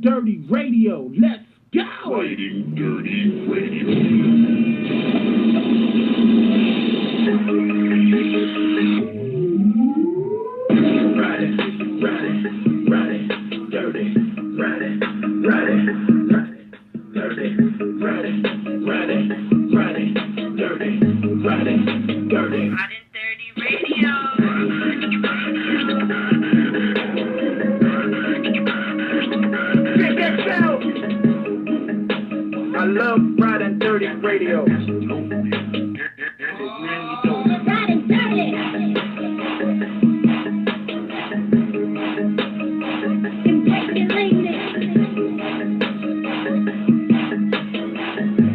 Dirty Radio. Let's go! Ridin Durty Radio. Ridin, ridin, ridin, dirty, ridin, ridin, ridin, dirty, ridin, ridin, ridin, dirty, ridin, dirty. Ridin Dirty Radio. Get that sound! I love Ridin Dirty Radio. Ridin Dirty.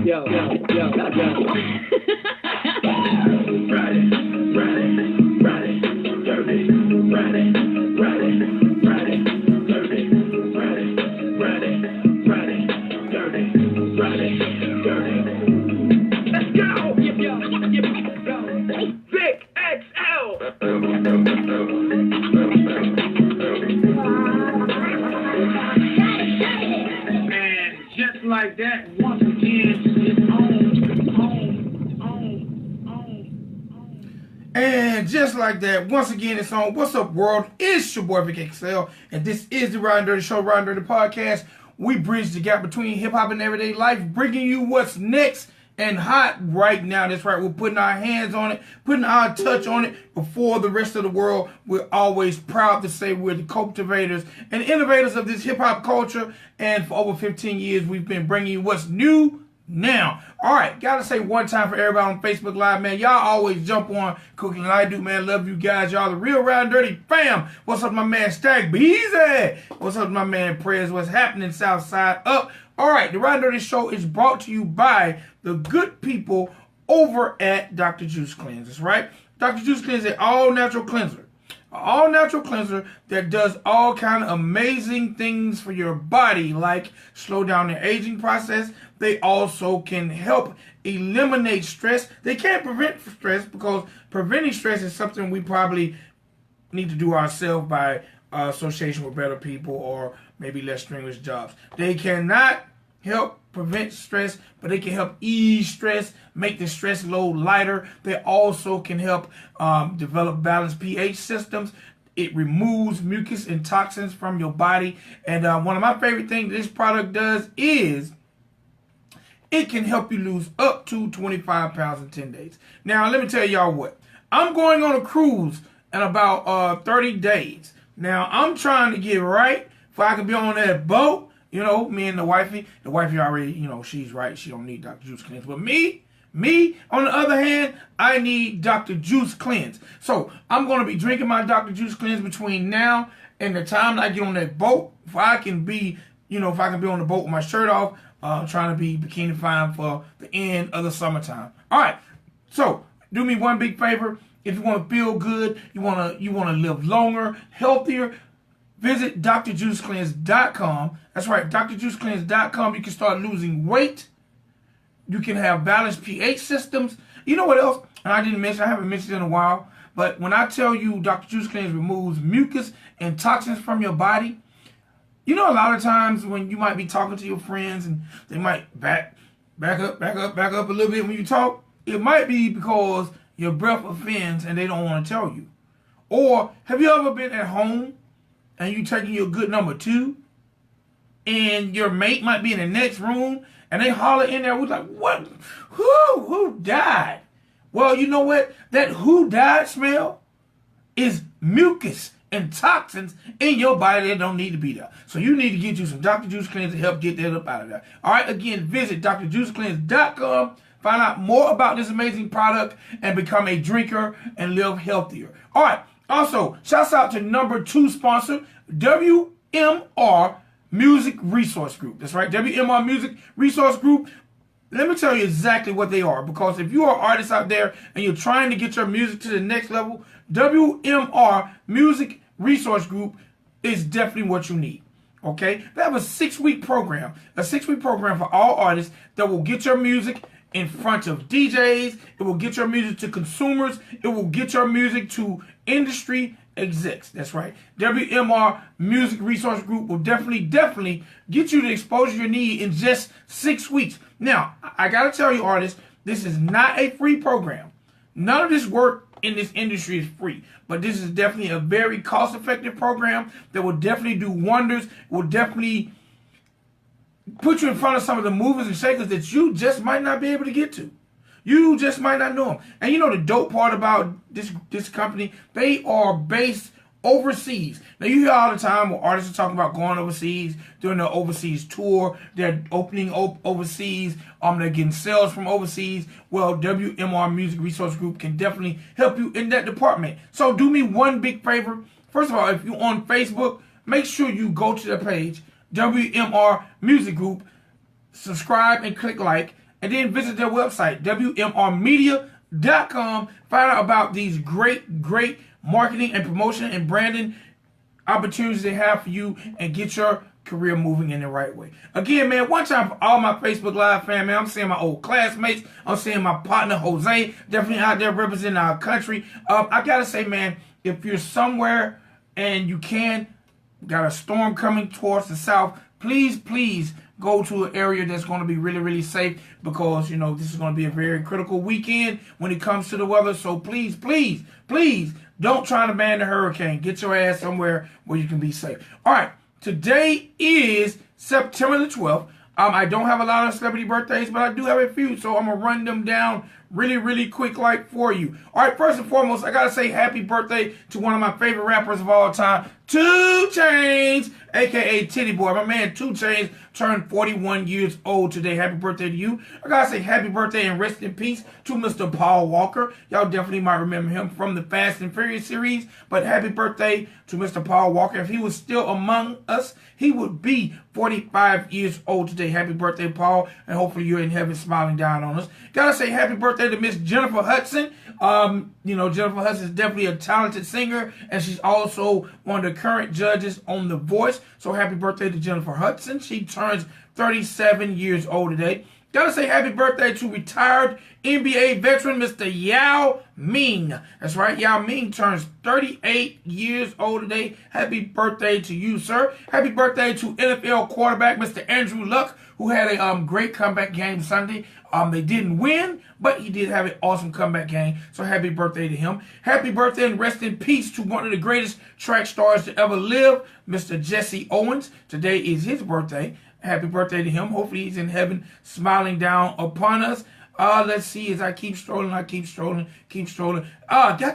Yo. Ridin, ridin, ridin, dirty, ridin, ridin, ridin, dirty, ridin, ridin, ridin, dirty, ridin, dirty. Let's go! Big XL! And just like that, once again, it's on. And just like that, once again, it's on. What's up, world? It's your boy, Vic XL, and this is the Ridin Durty Show, Ridin Durty Podcast. We bridge the gap between hip-hop and everyday life, bringing you what's next and hot right now. That's right, we're putting our hands on it, putting our touch on it before the rest of the world. We're always proud to say we're the cultivators and innovators of this hip-hop culture, and for over 15 years, we've been bringing you what's new now. All right, gotta say one time for everybody on Facebook Live, man. Y'all always jump on cooking like I do, man. Love you guys. Y'all the real Ridin Durty fam. What's up, my man Stack Beezy? What's up, my man Prez? What's happening, Southside up? All right, the Ridin Durty Show is brought to you by the good people over at Dr. Juice Cleanse. That's right. Dr. Juice Cleanse is an all-natural cleanser. An all-natural cleanser that does all kind of amazing things for your body, like slow down the aging process. They also can help eliminate stress. They can't prevent stress because preventing stress is something we probably need to do ourselves by association with better people or maybe less strenuous jobs. They cannot help prevent stress, but they can help ease stress, make the stress load lighter. They also can help develop balanced pH systems. It removes mucus and toxins from your body. And one of my favorite things this product does is it can help you lose up to 25 pounds in 10 days. Now, let me tell y'all what. I'm going on a cruise in about 30 days. Now, I'm trying to get right so I can be on that boat. You know, me and the wifey already, you know, she's right. She don't need Dr. Juice Cleanse. But me, on the other hand, I need Dr. Juice Cleanse. So I'm going to be drinking my Dr. Juice Cleanse between now and the time that I get on that boat. If I can be on the boat with my shirt off, trying to be bikini fine for the end of the summertime. All right. So do me one big favor. If you want to feel good, you want to live longer, healthier, visit drjuicecleanse.com. That's right, drjuicecleanse.com. You can start losing weight. You can have balanced pH systems. You know what else? And I haven't mentioned it in a while, but when I tell you Dr. Juice Cleanse removes mucus and toxins from your body, you know a lot of times when you might be talking to your friends and they might back up a little bit when you talk, it might be because your breath offends and they don't want to tell you. Or have you ever been at home and you taking your good number 2, and your mate might be in the next room, and they holler in there, we're like, what? Who died? Well, you know what? That who died smell is mucus and toxins in your body that don't need to be there. So you need to get you some Dr. Juice Cleanse to help get that up out of there. All right, again, visit drjuicecleanse.com. Find out more about this amazing product and become a drinker and live healthier. All right. Also, shouts out to number 2 sponsor, WMR Music Resource Group. That's right, WMR Music Resource Group. Let me tell you exactly what they are, because if you are artists out there and you're trying to get your music to the next level, WMR Music Resource Group is definitely what you need. Okay? They have a 6-week program. A 6-week program for all artists that will get your music in front of DJs. It will get your music to consumers. It will get your music to industry execs. That's right. WMR Music Resource Group will definitely get you the exposure you need in just 6 weeks. Now, I got to tell you, artists, this is not a free program. None of this work in this industry is free, but this is definitely a very cost-effective program that will definitely do wonders, will definitely put you in front of some of the movers and shakers that you just might not be able to get to. You just might not know them. And you know the dope part about this company? They are based overseas. Now you hear all the time where artists are talking about going overseas, doing their overseas tour, they're opening overseas, they're getting sales from overseas. Well, WMR Music Resource Group can definitely help you in that department. So do me one big favor. First of all, if you're on Facebook, make sure you go to the page, WMR Music Group, subscribe and click like, and then visit their website, WMRmedia.com. Find out about these great marketing and promotion and branding opportunities they have for you and get your career moving in the right way. Again, man, one time for all my Facebook Live fan, man, I'm seeing my old classmates. I'm seeing my partner, Jose, definitely out there representing our country. I got to say, man, if you're somewhere and you got a storm coming towards the south, please go to an area that's going to be really safe, because, you know, this is going to be a very critical weekend when it comes to the weather. So please don't try to man the hurricane. Get your ass somewhere where you can be safe. All right, today is September the 12th. I don't have a lot of celebrity birthdays, but I do have a few, so I'm going to run them down really quick like for you. All right, first and foremost, I got to say happy birthday to one of my favorite rappers of all time, 2 Chainz, a.k.a. Titty Boy. My man 2 Chainz turned 41 years old today. Happy birthday to you. I got to say happy birthday and rest in peace to Mr. Paul Walker. Y'all definitely might remember him from the Fast and Furious series, but happy birthday to Mr. Paul Walker. If he was still among us, he would be 45 years old today. Happy birthday, Paul, and hopefully you're in heaven smiling down on us. Gotta say happy birthday to Miss Jennifer Hudson. You know, Jennifer Hudson is definitely a talented singer, and she's also one of the current judges on The Voice. So happy birthday to Jennifer Hudson. She turns 37 years old today. Gotta say happy birthday to retired NBA veteran Mr. Yao Ming. That's right, Yao Ming turns 38 years old today. Happy birthday to you, sir. Happy birthday to NFL quarterback Mr. Andrew Luck, who had a great comeback game Sunday. They didn't win, but he did have an awesome comeback game. So happy birthday to him. Happy birthday and rest in peace to one of the greatest track stars to ever live, Mr. Jesse Owens. Today is his birthday. Happy birthday to him. Hopefully he's in heaven smiling down upon us. Let's see, as I keep strolling. Got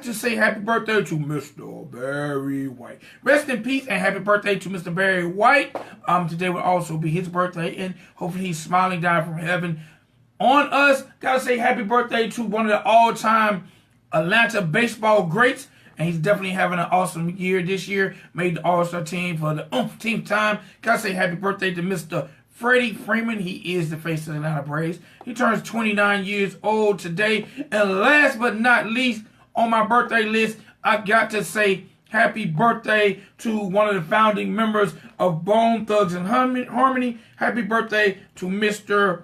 to say happy birthday to Mr. Barry White. Rest in peace and happy birthday to Mr. Barry White. Today will also be his birthday, and hopefully he's smiling down from heaven on us. Got to say happy birthday to one of the all-time Atlanta baseball greats, and he's definitely having an awesome year this year. Made the All-Star team for the umpteenth time. Gotta say happy birthday to Mr. Freddie Freeman. He is the face of the Atlanta Braves. He turns 29 years old today. And last but not least, on my birthday list, I got to say happy birthday to one of the founding members of Bone Thugs and Harmony. Happy birthday to Mr.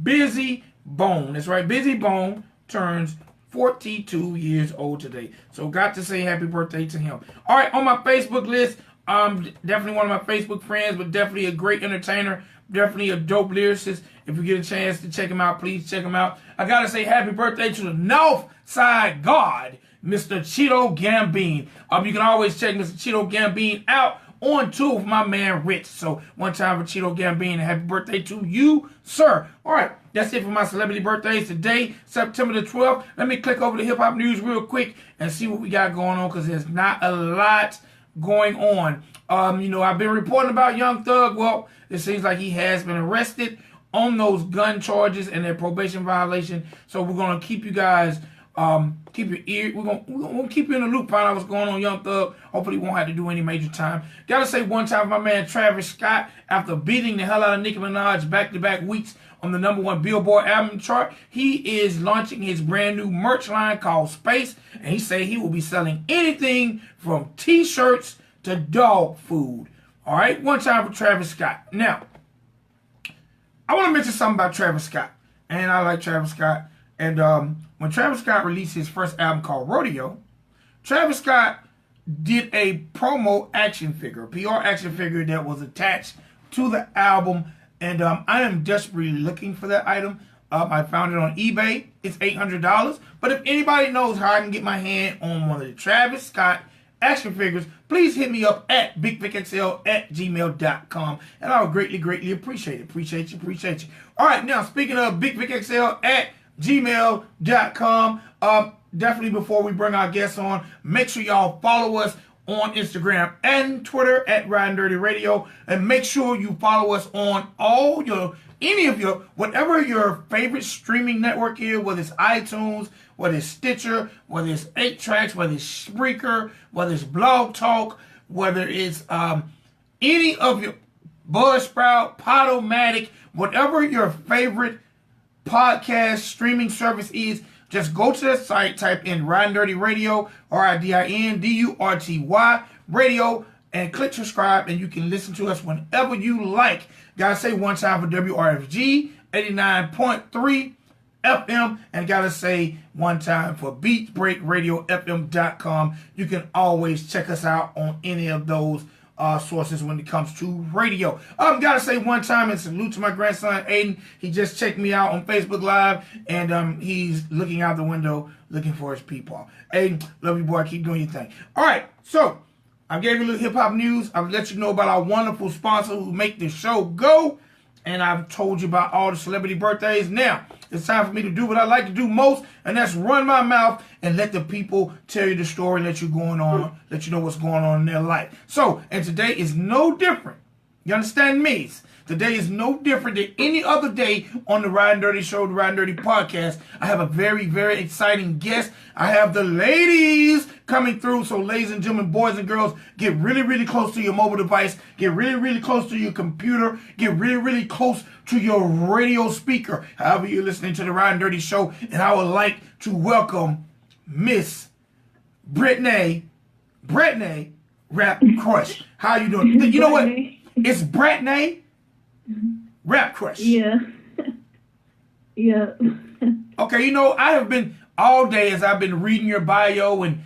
Busy Bone. That's right, Busy Bone turns 42 years old today. So got to say happy birthday to him. All right, on my Facebook list, definitely one of my Facebook friends, but definitely a great entertainer, definitely a dope lyricist. If you get a chance to check him out, please check him out. I got to say happy birthday to the North Side God, Mr. Cheeto Gambine. You can always check Mr. Cheeto Gambine out on tour with my man Rich. So one time for Cheeto Gambine, and happy birthday to you, sir. All right, that's it for my celebrity birthdays today, September the 12th. Let me click over to hip hop news real quick and see what we got going on, because there's not a lot going on. You know, I've been reporting about Young Thug. Well, it seems like he has been arrested on those gun charges and their probation violation. So we're gonna keep you guys. Keep your ear. We're gonna keep you in the loop, find out what's going on, Young Thug. Hopefully, he won't have to do any major time. Gotta say one time, my man Travis Scott, after beating the hell out of Nicki Minaj back-to-back weeks on the #1 Billboard album chart, he is launching his brand new merch line called Space, and he say he will be selling anything from T-shirts to dog food. All right, one time for Travis Scott. Now, I want to mention something about Travis Scott, and I like Travis Scott. And when Travis Scott released his first album called Rodeo, Travis Scott did a promo action figure, PR action figure that was attached to the album, and I am desperately looking for that item. I found it on eBay. It's $800. But if anybody knows how I can get my hand on one of the Travis Scott action figures, please hit me up at bigvicxl@gmail.com, and I would greatly, greatly appreciate it. Appreciate you. All right, now speaking of bigvicxl@gmail.com, definitely before we bring our guests on, make sure y'all follow us on Instagram and Twitter at Ridin Durty Radio, and make sure you follow us on whatever your favorite streaming network is, whether it's iTunes, whether it's Stitcher, whether it's 8 Tracks, whether it's Spreaker, whether it's Blog Talk, whether it's any of your Buzzsprout, Podomatic, whatever your favorite podcast streaming service is, just go to the site, type in Ridin Durty Radio, RIDINDURTY Radio, and click subscribe, and you can listen to us whenever you like. Gotta say one time for WRFG 89.3 FM, and gotta say one time for BeatBreakRadioFM.com. You can always check us out on any of those sources when it comes to radio. Gotta say one time and salute to my grandson Aiden. He just checked me out on Facebook Live, and he's looking out the window looking for his people. Aiden, love you, boy. Keep doing your thing. All right, so I gave you a little hip-hop news. I've let you know about our wonderful sponsor who make the show go. And I've told you about all the celebrity birthdays. Now, it's time for me to do what I like to do most, and that's run my mouth and let the people tell you the story, let you know what's going on in their life. So, and today is no different. You understand me? Today is no different than any other day on the Ridin Durty Show, the Ridin Durty Podcast. I have a very, very exciting guest. I have the ladies coming through. So, ladies and gentlemen, boys and girls, get really, really close to your mobile device. Get really, really close to your computer. Get really, really close to your radio speaker. However you're listening to the Ridin Durty Show. And I would like to welcome Miss Brattnae Rapcrush. How you doing? You know what? It's Brattnae Rapcrush. Yeah. Yeah. Okay, you know, I have been all day as I've been reading your bio and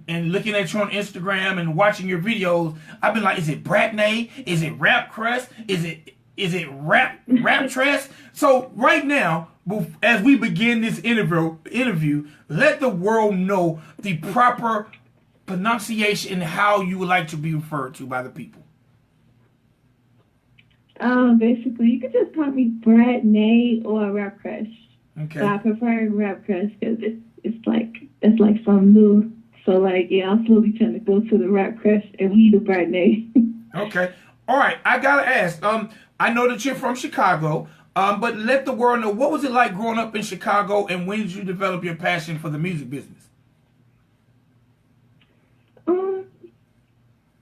looking at you on Instagram and watching your videos. I've been like, is it Brattnae? Is it Rapcrush? Is it Raptress? So right now, as we begin this interview, let the world know the proper pronunciation and how you would like to be referred to by the people. Basically, you could just call me Brattnae or Rapcrush. Okay. So I prefer Rapcrush because it's like something new. So like, yeah, I'm slowly trying to go to the Rapcrush and leave the Brattnae. Okay. All right. I gotta ask. I know that you're from Chicago. But let the world know, what was it like growing up in Chicago, and when did you develop your passion for the music business?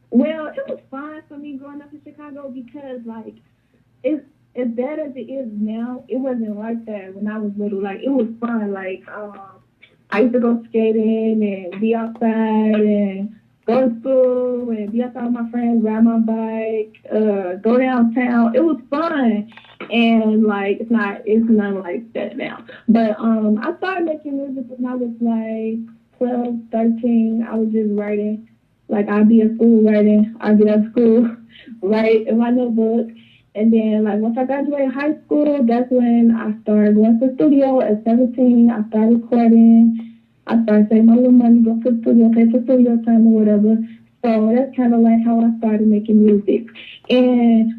Well, it was fun for me growing up in Chicago because, like, it's as bad as it is now. It wasn't like that when I was little. Like, it was fun. Like, I used to go skating and be outside and go to school and be outside with my friends, ride my bike, go downtown. It was fun. And, like, it's not like that now. But I started making music when I was, like, 12, 13. I was just writing. Like, I'd be at school writing. I'd get out of school, write in my notebook. And then, like, once I graduated high school, that's when I started going to the studio. At 17, I started recording. I started saving my little money, go to the studio, pay for studio time or whatever. So that's kind of like how I started making music. And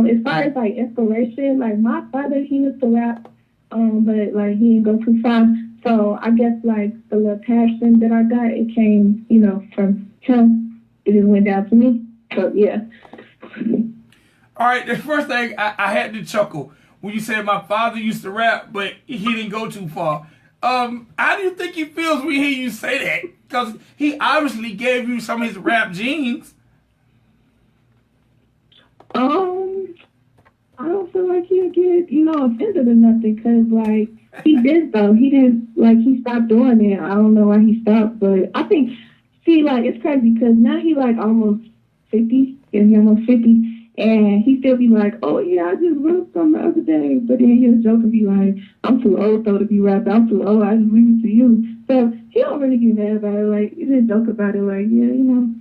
as far as, like, inspiration, like, my father, he used to rap, but, like, he didn't go too far. So I guess, like, the little passion that I got, it came, you know, from him. It just went down to me. So, yeah. All right, the first thing, I had to chuckle when you said my father used to rap, but he didn't go too far. How do you think he feels when he hear you say that? Because he obviously gave you some of his rap genes. I don't feel like he'll get, you know, offended or nothing, because, like, he did, though. He didn't, like, he stopped doing it. I don't know why he stopped, but I think, see, like, it's crazy, because now he, like, almost 50, and he almost 50, And he still be like, oh, yeah, I just wrote something the other day. But then he'll joke and be like, I'm too old, though, to be rapped. I'm too old. I just leave it to you. So he don't really get mad about it. Like, he just joke about it. Like, yeah, you know,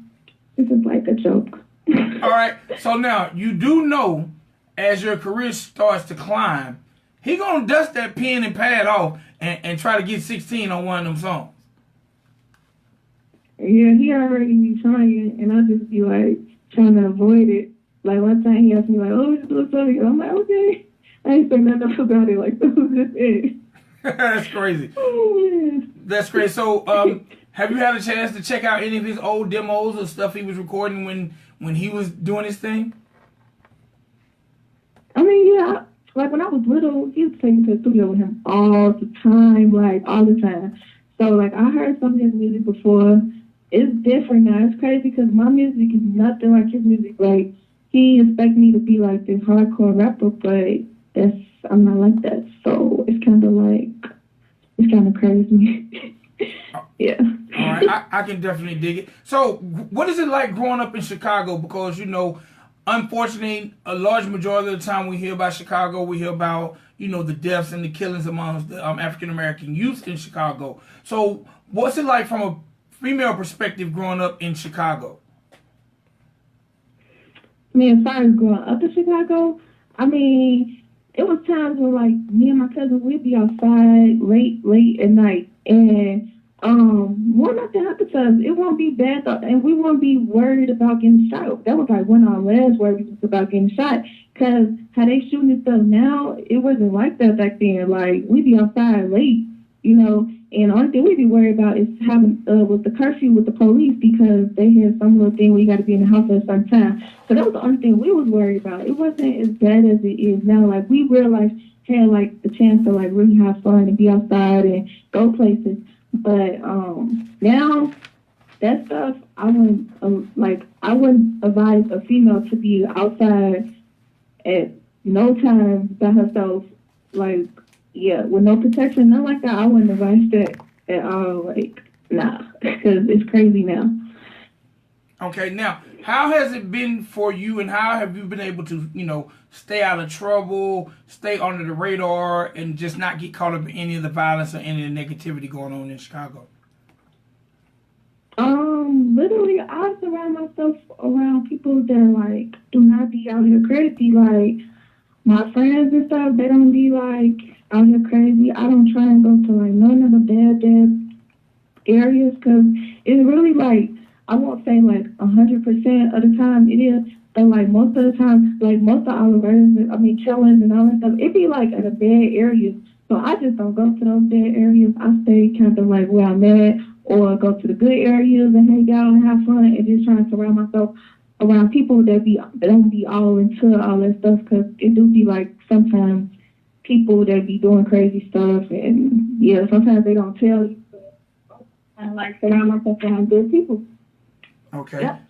it's just like a joke. All right. So now, you do know, as your career starts to climb, he going to dust that pen and pad off and try to get 16 on one of them songs. Yeah, he already be trying, and I just be like trying to avoid it. Like one time he asked me like, "Oh, just do something." I'm like, "Okay." I ain't say nothing else about it. Like this was just it. That's crazy. Oh, yeah. That's great. So, have you had a chance to check out any of his old demos or stuff he was recording when he was doing his thing? I mean, yeah. Like when I was little, he was taking to the studio with him all the time, like all the time. So like I heard some of his music before. It's different now. It's crazy because my music is nothing like his music. Like, he expects me to be like this hardcore rapper, but I'm not like that. So it's kind of crazy. Yeah. All right, I can definitely dig it. So, what is it like growing up in Chicago? Because, you know, unfortunately, a large majority of the time we hear about Chicago, we hear about, you know, the deaths and the killings amongst the African-American youth in Chicago. So, what's it like from a female perspective growing up in Chicago? I mean, as far as growing up in Chicago, I mean, it was times where, like, me and my cousins, we'd be outside late at night, and more nothing happened to us. It won't be bad, though, and we won't be worried about getting shot. That was, like, one of our last worries was about getting shot, because how they shooting and stuff now, it wasn't like that back then. Like, we'd be outside late, you know, and the only thing we'd be worried about is having with the curfew with the police, because they had some little thing where you got to be in the house at a certain time. So that was the only thing we was worried about. It wasn't as bad as it is now. Like, we realized had like the chance to like really have fun and be outside and go places. But now that stuff, I wouldn't advise a female to be outside at no time by herself, like, yeah, with no protection, nothing like that. I wouldn't advise that at all. Like, nah, because it's crazy now. Okay, now, how has it been for you, and how have you been able to, you know, stay out of trouble, stay under the radar, and just not get caught up in any of the violence or any of the negativity going on in Chicago? Literally, I surround myself around people that, like, do not be out here crazy. Like, my friends and stuff, they don't be, like, out here crazy. I don't try and go to, like, none of the bad areas, because it's really, like, I won't say, like, 100% of the time it is, but, like, most of the time, like, most of our killings and all that stuff, it be, like, in the bad areas. So I just don't go to those bad areas. I stay kind of, like, where I'm at, or go to the good areas and hang out and have fun, and just try to surround myself around people that don't be all into all that stuff, because it do be, like, sometimes people that be doing crazy stuff, and, yeah, sometimes they don't tell you. I like surround myself around good people. Okay. Yep.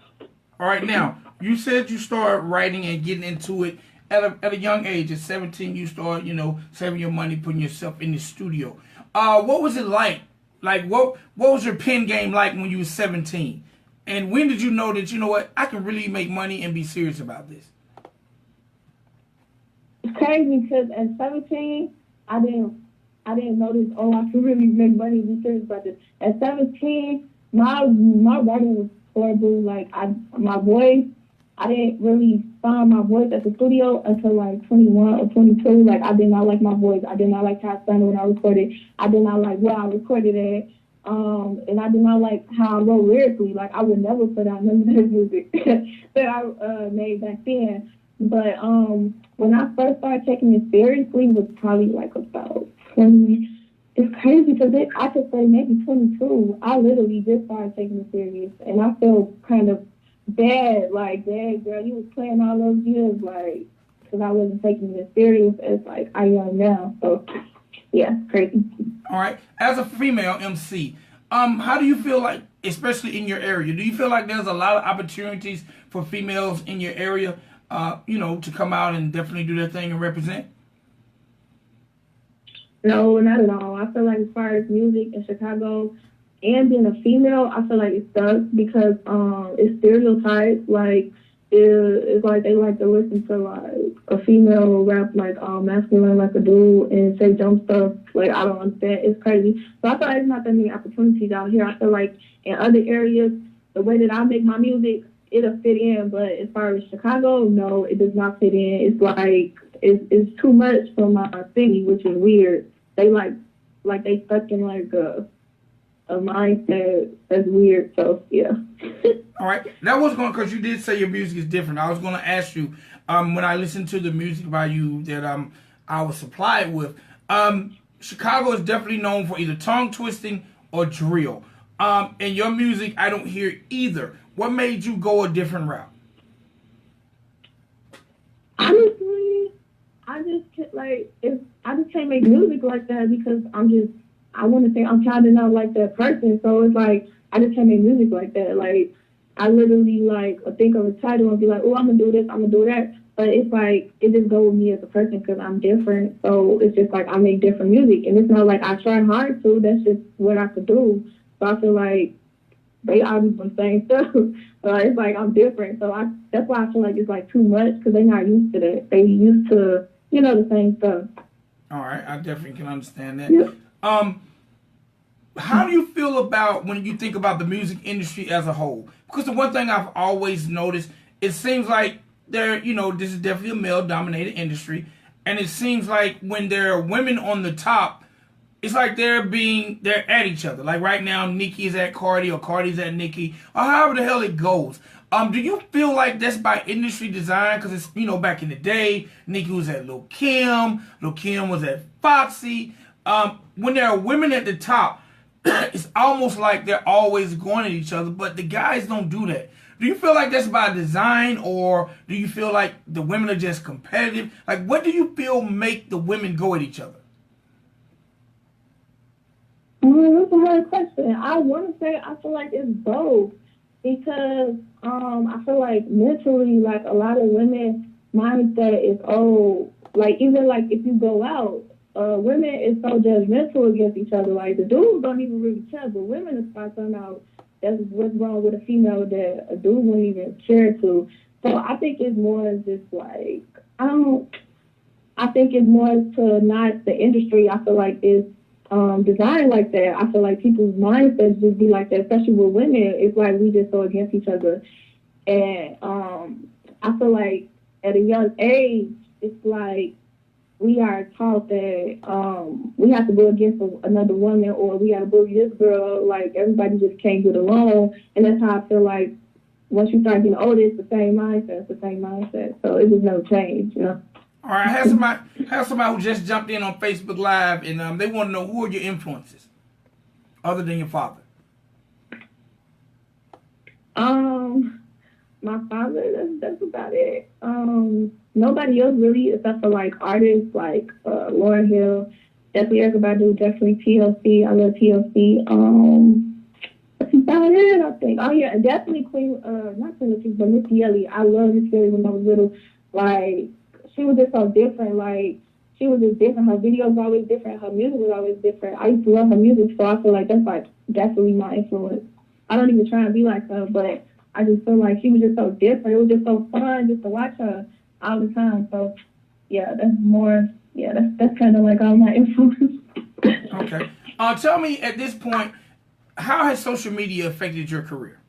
All right, now, you said you started writing and getting into it at a young age. At 17, you started, you know, saving your money, putting yourself in the studio. What was it like? Like, what was your pen game like when you were 17? And when did you know that, you know what, I can really make money and be serious about this? It's crazy because at 17, I didn't notice, oh, I can really make money and be serious about this. At 17, my writing was horrible. Like, my voice, I didn't really find my voice at the studio until like 21 or 22. Like, I did not like my voice. I did not like how it sounded when I recorded. I did not like where I recorded it. And I did not like how I wrote lyrically. Like, I would never put out none of that music that I made back then. But when I first started taking it seriously was probably like about 20. It's crazy because I could say maybe 22. I literally just started taking it serious, and I feel kind of bad. Like, dang, girl, you was playing all those years, like, because I wasn't taking it serious as like I am now. So yeah, crazy. All right. As a female MC, how do you feel like, especially in your area, do you feel like there's a lot of opportunities for females in your area, you know, to come out and definitely do their thing and represent? No, not at all. I feel like as far as music in Chicago and being a female, I feel like it sucks because it's stereotyped. Like, it's like they like to listen to like a female rap like masculine like a dude and say dumb stuff. Like I don't understand. It's crazy. So I feel like there's not that many opportunities out here. I feel like in other areas, the way that I make my music, it'll fit in. But as far as Chicago, no, it does not fit in. It's like it's too much for my city, which is weird. They like they stuck in like a mindset that's weird. So yeah. All right, that was going because you did say your music is different. I was going to ask you when I listened to the music by you that I was supplied with. Chicago is definitely known for either tongue twisting or drill. In your music, I don't hear either. What made you go a different route? Honestly, I just can't make music like that because I want to say I'm kind of not like that person. So it's like I just can't make music like that. Like I literally like think of a title and be like, oh, I'm gonna do this, I'm gonna do that. But it's like it just goes with me as a person because I'm different. So it's just like I make different music, and it's not like I try hard to. That's just what I could do. So I feel like they all do the same stuff. It's like I'm different. So that's why I feel like it's like too much because they're not used to that. They used to the same stuff. All right, I definitely can understand that. Yeah. How do you feel about when you think about the music industry as a whole? Because the one thing I've always noticed, it seems like this is definitely a male-dominated industry, and it seems like when there are women on the top, it's like they're at each other. Like right now, Nicki is at Cardi, or Cardi's at Nicki, or however the hell it goes. Do you feel like that's by industry design? Because it's back in the day, Nicki was at Lil Kim was at Foxy. When there are women at the top, it's almost like they're always going at each other, but the guys don't do that. Do you feel like that's by design, or do you feel like the women are just competitive? Like, what do you feel make the women go at each other? That's a hard question. I want to say I feel like it's both because I feel like mentally, like a lot of women mindset is like even like if you go out. Women is so judgmental against each other. Like the dudes don't even really care, but women is find something out that's what's wrong with a female that a dude wouldn't even care to. So I think it's more just like I think it's more to not the industry. I feel like it's designed like that. I feel like people's mindsets just be like that, especially with women. It's like we just so against each other, and I feel like at a young age, it's like. We are taught that we have to go against another woman or we got to bully this girl. Like, everybody just can't get along. And that's how I feel like once you start getting older, it's the same mindset. So it just never changed, All right, I have somebody who just jumped in on Facebook Live, and they want to know who are your influences other than your father? My father, that's about it. Nobody else really, except for like artists like Lauryn Hill, definitely Erykah Badu, definitely TLC. I love TLC. That's about it, I think. Oh yeah, definitely not Queen Latifah, but Missy Elliott. I love Missy Elliott when I was little. Like she was just so different. Like she was just different. Her videos were always different. Her music was always different. I used to love her music, so I feel like that's like definitely my influence. I don't even try to be like her, but I just feel like she was just so different. It was just so fun just to watch her all the time. So, yeah, that's kind of like all my influence. Okay. Tell me at this point, how has social media affected your career?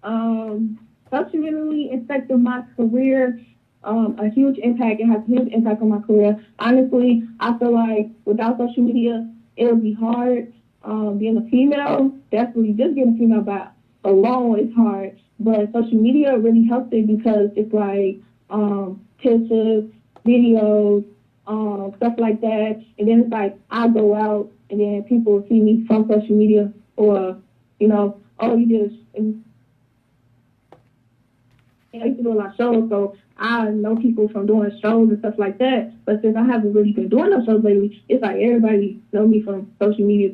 Social media affected my career. A huge impact. It has a huge impact on my career. Honestly, I feel like without social media, it would be hard. Being a female, definitely just being a female by alone is hard. But social media really helps it because it's like pictures, videos, stuff like that. And then it's like I go out and then people see me from social media or, oh, you did I used to do a lot of shows, so I know people from doing shows and stuff like that. But since I haven't really been doing those shows lately, it's like everybody know me from social media.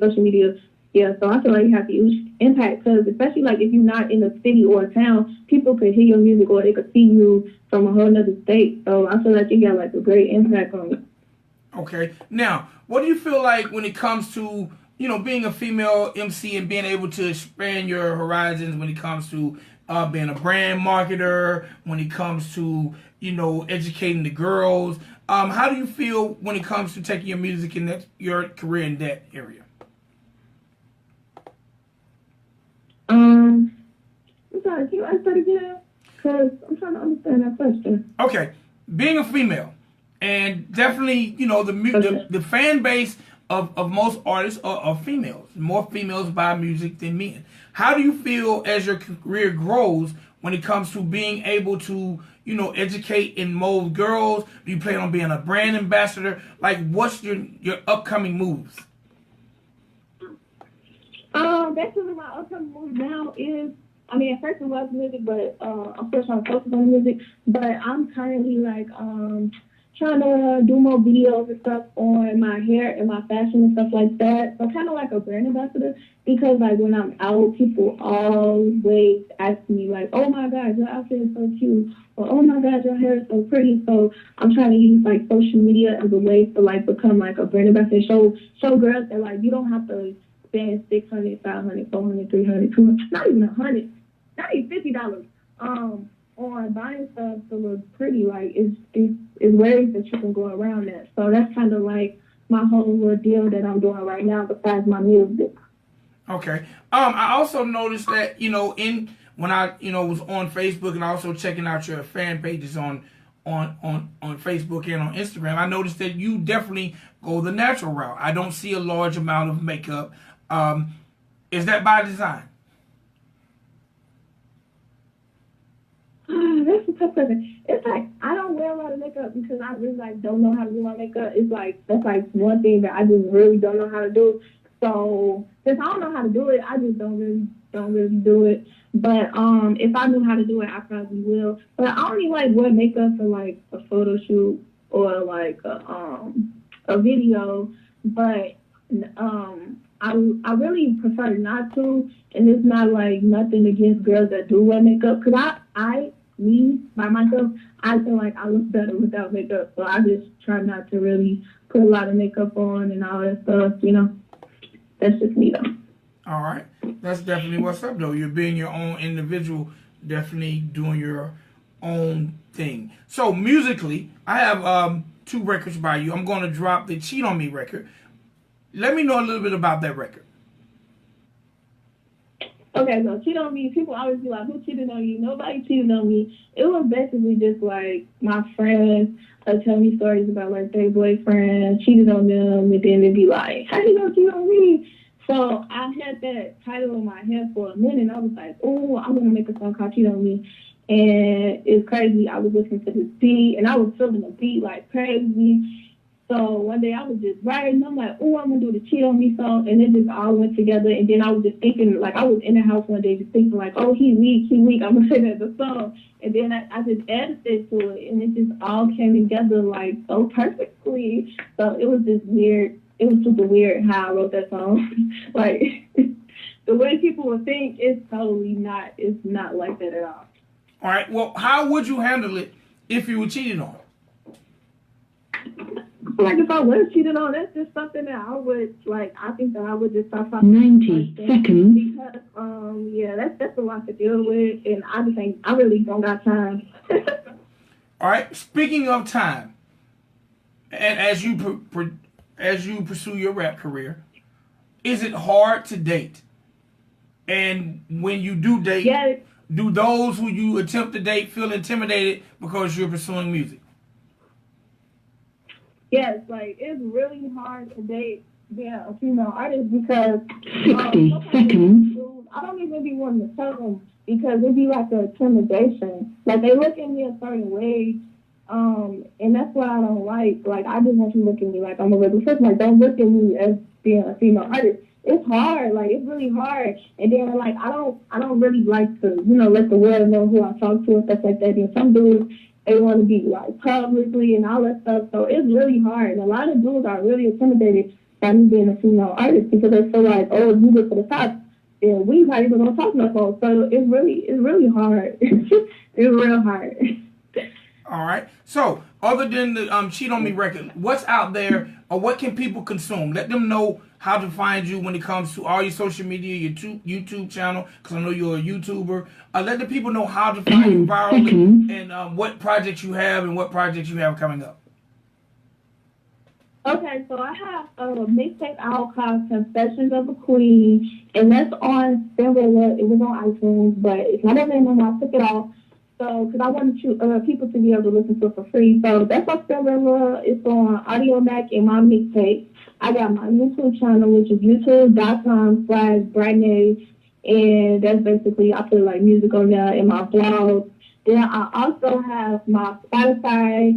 Yeah, so I feel like you have a huge impact because especially like if you're not in a city or a town, people could hear your music or they could see you from a whole other state. So I feel like you got like a great impact on it. Okay. Now, what do you feel like when it comes to being a female MC and being able to expand your horizons when it comes to being a brand marketer, when it comes to, educating the girls. How do you feel when it comes to taking your music and your career in that area? I'm sorry, can you ask that again? Because I'm trying to understand that question. Okay, being a female, and definitely, the fan base of most artists are females. More females buy music than men. How do you feel as your career grows when it comes to being able to, educate and mold girls? Do you plan on being a brand ambassador? Like, what's your upcoming moves? Basically, my upcoming move now is, at first it was music, but I'm still trying to focus on music. But I'm currently trying to do more videos and stuff on my hair and my fashion and stuff like that. So kind of like a brand ambassador, because when I'm out, people always ask me "Oh my God, your outfit is so cute," or "Oh my God, your hair is so pretty." So I'm trying to use social media as a way to become a brand ambassador. Show girls that you don't have to spend $600, $500, $400, $300, $200, not even $100, not even $50. On buying stuff to look pretty. It's ways that you can go around that. So that's kind of my whole little deal that I'm doing right now besides my music. Okay. I also noticed that, when I, was on Facebook and also checking out your fan pages on Facebook and on Instagram, I noticed that you definitely go the natural route. I don't see a large amount of makeup. Is that by design? That's a tough question. It's I don't wear a lot of makeup because I really don't know how to do my makeup. It's that's one thing that I just really don't know how to do. So since I don't know how to do it, I just don't really do it. But if I knew how to do it, I probably will. But I only wear makeup for a photo shoot or a video. But I really prefer not to, and it's not nothing against girls that do wear makeup, because me, by myself, I feel like I look better without makeup, so I just try not to really put a lot of makeup on and all that stuff, That's just me, though. All right. That's definitely what's up, though. You're being your own individual, definitely doing your own thing. So, musically, I have 2 records by you. I'm going to drop the Cheat On Me record. Let me know a little bit about that record. Okay, so Cheat On Me, people always be like, who cheated on you? Nobody cheated on me. It was basically just my friends tell me stories about their boyfriend cheated on them, and then they'd be like, how you gonna cheat on me? So I had that title in my head for a minute. I was like, oh, I'm gonna make a song called Cheat On Me. And it's crazy. I was listening to this beat, and I was feeling the beat like crazy. So one day I was just writing, I'm like, oh, I'm going to do the Cheat On Me song, and it just all went together. And then I was just thinking, I was in the house one day just thinking, oh, he weak, I'm going to say that the song. And then I just edited to it, and it just all came together, so perfectly. So it was just weird. It was super weird how I wrote that song. The way people would think, it's not like that at all. All right, well, how would you handle it if you were cheated on? If I was cheated on, that's just something that I would, I think that I would just stop. 90 seconds. Because, that's a lot to deal with, and I just think I really don't got time. All right, speaking of time, and as you pursue your rap career, is it hard to date? And when you do date, yes. Do those who you attempt to date feel intimidated because you're pursuing music? Yes, it's really hard to date being a female artist because 60 seconds. I don't even be wanting to tell them because it'd be an intimidation. They look at me a certain way, and that's what I don't like. I just want you to look at me like I'm a regular person. Don't look at me as being a female artist. It's hard, it's really hard. And then I don't really like to, let the world know who I talk to and stuff like that. And some dudes, they want to be publicly and all that stuff. So it's really hard. And a lot of dudes are really intimidated by me being a female artist because they feel oh, you get to the top, and we not even gonna talk no more. So it's really hard. It's real hard. All right. So, other than the Cheat on Me record, what's out there or what can people consume? Let them know how to find you when it comes to all your social media, your YouTube channel, because I know you're a YouTuber. Let the people know how to find you virally and what projects you have and what projects you have coming up. Okay, so I have a mixtape out called Confessions of a Queen, and that's on Spinrilla. It was on iTunes, but it's not on there anymore. I took it off. So, because I wanted people to be able to listen to it for free. So, that's on Spinrilla. It's on Audio Mac and my mixtape. I got my YouTube channel, which is youtube.com/Brattnae. And that's basically, I put like music on there in my blog. Then I also have my Spotify,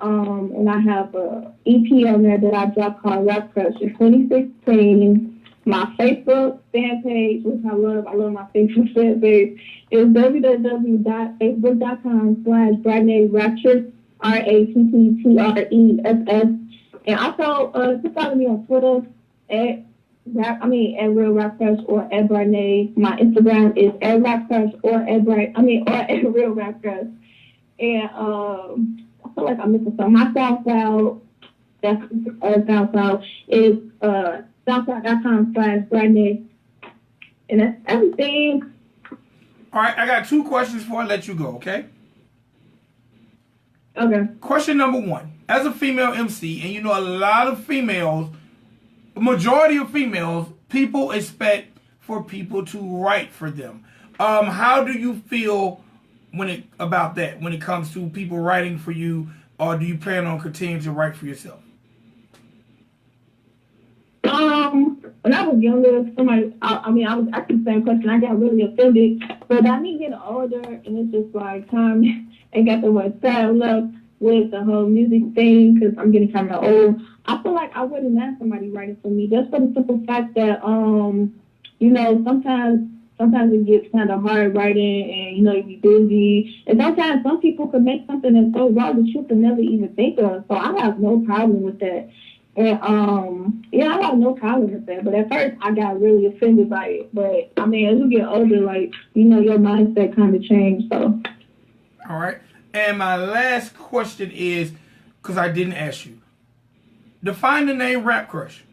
and I have a EP on there that I dropped called Rapcrush in 2016. My Facebook fan page, which I love my Facebook fan page, is www.facebook.com/Brattnae Rapcrush, RAPPTRESS. And also, just follow me on Twitter at Real Rapcrush or at Brattnae. My Instagram is at Rapcrush or at Real Rapcrush. And I feel like I'm missing some. My SoundCloud, that's SoundCloud is SoundCloud.com/Brattnae. And that's everything. All right, I got 2 questions before I let you go, okay? Okay. Question number 1. As a female MC, and you know a lot of females, majority of females, people expect for people to write for them. How do you feel about that when it comes to people writing for you, or do you plan on continuing to write for yourself? When I was younger, I was asking the same question. I got really offended, but I mean getting older, and it's just like time ain't got so much time left with the whole music thing because I'm getting kind of old. I feel like I wouldn't have somebody writing for me just for the simple fact that sometimes it gets kind of hard writing, and you be busy, and sometimes some people could make something that's so raw that you could never even think of. So I have no problem with that. And I have no problem with that. But at first, I got really offended by it. But I mean, as you get older, your mindset kind of changed. So. All right. And my last question is, because I didn't ask you, define the name Rapcrush.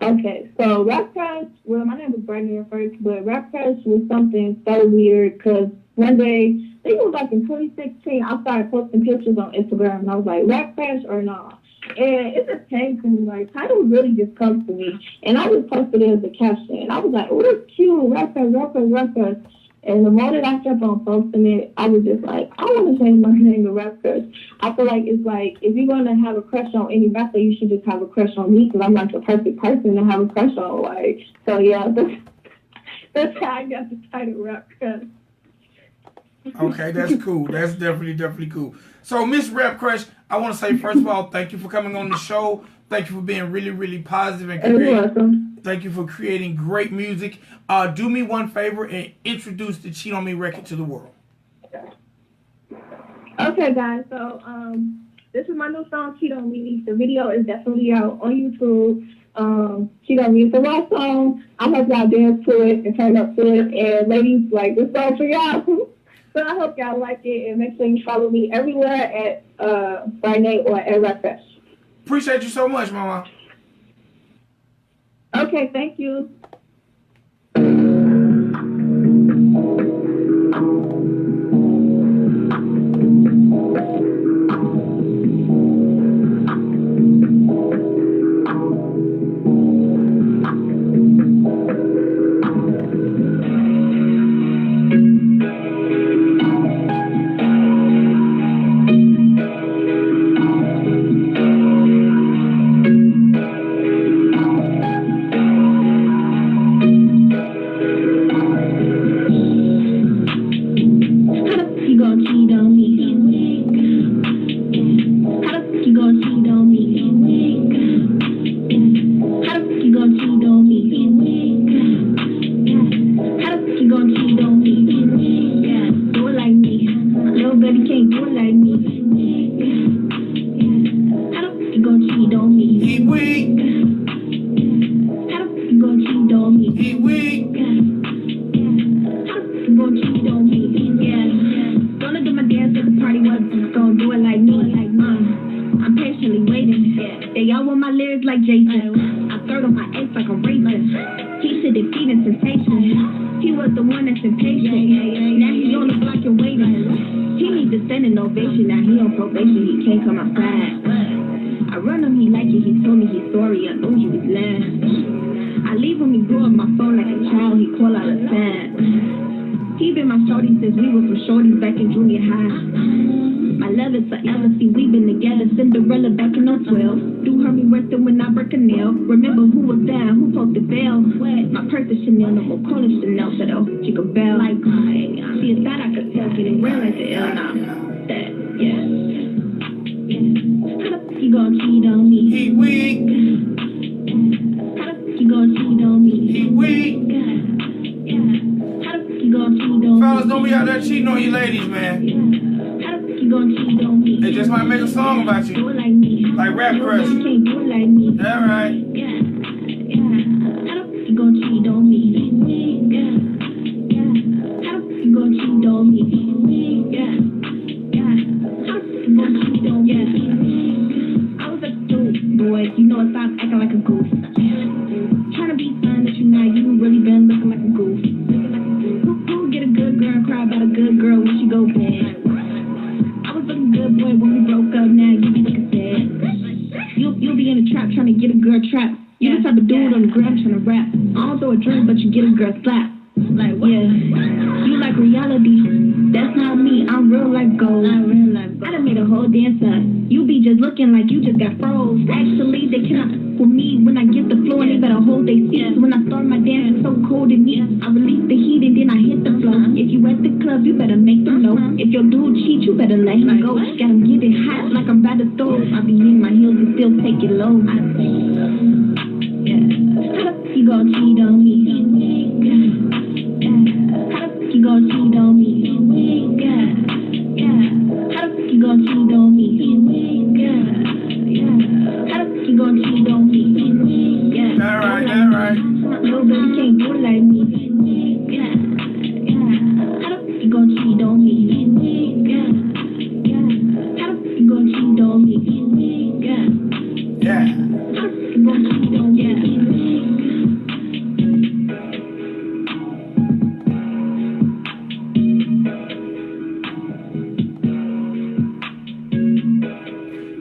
Okay, so Rapcrush. Well, my name was Brattnae at first, but Rapcrush was something so weird because one day, I think it was like in 2016, I started posting pictures on Instagram, and I was like, Rapcrush or nah? And it just came to me, titles really just comes to me. And I just posted it as a caption. And I was like, oh, that's cute, Rapcrush. And the moment I kept on posting it, I was just like, I want to change my name to Rapcrush. I feel like it's like, if you're going to have a crush on any rapper, you should just have a crush on me, because I'm like the perfect person to have a crush on. So yeah, that's how I got the title Rapcrush. Okay, that's cool. That's definitely cool. So, Miss Rapcrush, I want to say, first of all, thank you for coming on the show. Thank you for being really, really positive and You're welcome. Thank you for creating great music. Do me one favor and introduce the Cheat on Me record to the world. Okay, guys. So, this is my new song, Cheat on Me. The video is definitely out on YouTube. Cheat on Me. It's a rock song. I hope y'all dance to it and turn up to it. And ladies, this song for y'all. So I hope y'all like it, and make sure you follow me everywhere at Brattnae or at Rapcrush. Appreciate you so much, Mama. Okay, thank you. gon' do it like me. I'm patiently waiting. They all want my lyrics like Jason. I flirt on my ex like a rapist. He should defeat in temptation. He was the one that's impatient. Now he's on the block and waiting. He needs to send an ovation. Now he on probation. He can't come outside. I run him, he like it. He told me he's sorry. I knew he was lying. I leave him, he blew up my phone like a child. He call out a sign. He been my shorty since we were some shorties back in junior high. My love is forever, see we been together, Cinderella back in 012. Do heard me resting when I break a nail. Remember who was down, who poked the bell. My purse is Chanel, no more calling Chanel, so though she could bell like see a thought I could tell, getting real like the L now. That, yeah. How the fuck you gon' cheat on me? He weak. How the fuck you gon' cheat on me? He weak. How the fuck you gon' cheat on me? Fellas, don't be out there cheating on you ladies, man. You gon' cheat on me. They just might make a song about you. Do it like me. Like Rapcrush. You can't do it like me. That right. Yeah. How the fuck you gon' cheat on me? Yeah. How the fuck you gon' cheat on me? Yeah. How the fuck you gon' cheat on me? I was a dude, boy. You know, stop acting like a goof. Trying to be fun, but you know you really been looking like a goof. Who get a good girl and cry about a good girl when she go bad? Good boy when we broke up, now you be looking sad. You'll be in a trap trying to get a girl trapped. You the type of dude on the gram trying to rap. I don't throw a drink, but you get a girl slapped. Like what? Yeah, you like reality. That's not me. I'm real like gold. I done made a whole dancer. You be just looking like you just got froze. Actually, they cannot for me when I get the floor and they better hold their seats. When I start my dance, it's so cold in me. I release the heat and then I hit the floor. If you at the club, you better make them know. If your dude cheat, you better let him go. Got him getting hot like I'm by the stove. I be in my heels and still take it low. Yeah. How the fuck you gon' cheat on me? How the fuck you gon' cheat on me? How the fuck you gon' cheat on me? How the fuck you gon' cheat on me? Yeah. That right. Nobody can't do it like me. How the fuck you gon' cheat on me? How the fuck you gon' cheat on me? Yeah. How the fuck you gon' cheat on me?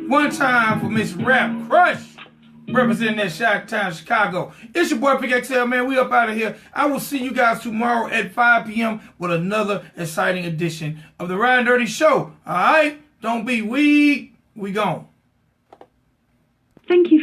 One time for Miss Rapcrush, representing that Chi-Town, Chicago. It's your boy Big XL, man. We up out of here. I will see you guys tomorrow at 5 p.m. with another exciting edition of the Ridin Durty Show. All right? Don't be weak. We gone. Thank you